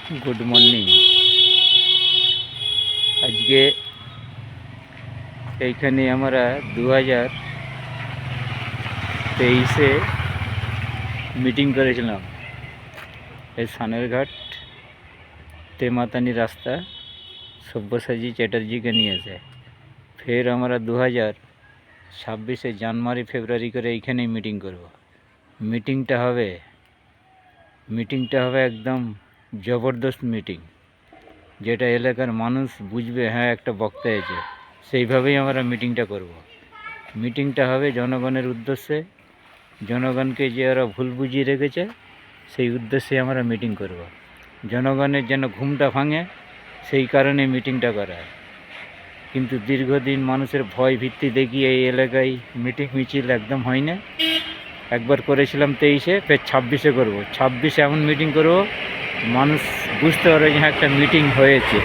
Good morning. আজকে এইখানে আমরা 2023-এ মিটিং করেছিলাম এই সানেরঘাট তেমাতানি রাস্তা সব্যসাচী চ্যাটার্জিকে নিয়েছে। ফের আমরা 2026-এ জানুয়ারি ফেব্রুয়ারি করে এইখানেই মিটিং করব। মিটিংটা হবে একদম জবরদস্ত মিটিং, যেটা এলাকার মানুষ বুঝবে হ্যাঁ একটা বক্তা আছে, সেইভাবেই আমরা মিটিংটা করব। মিটিংটা হবে জনগণের উদ্দেশ্যে, জনগণকে যে ওরা ভুল বুঝিয়ে রেখেছে সেই উদ্দেশ্যে আমরা মিটিং করব। জনগণের যেন ঘুমটা ভাঙে সেই কারণে মিটিংটা করা। কিন্তু দীর্ঘদিন মানুষের ভয় ভিত্তি দেখিয়ে এই এলাকায় মিটিং মিছিল একদম হয় না। একবার করেছিলাম 23-এ, ফের 26-এ করবো। 26-এ এমন মিটিং করব মানুষ বুঝতে পারবে যে হ্যাঁ একটা মিটিং হয়েছে।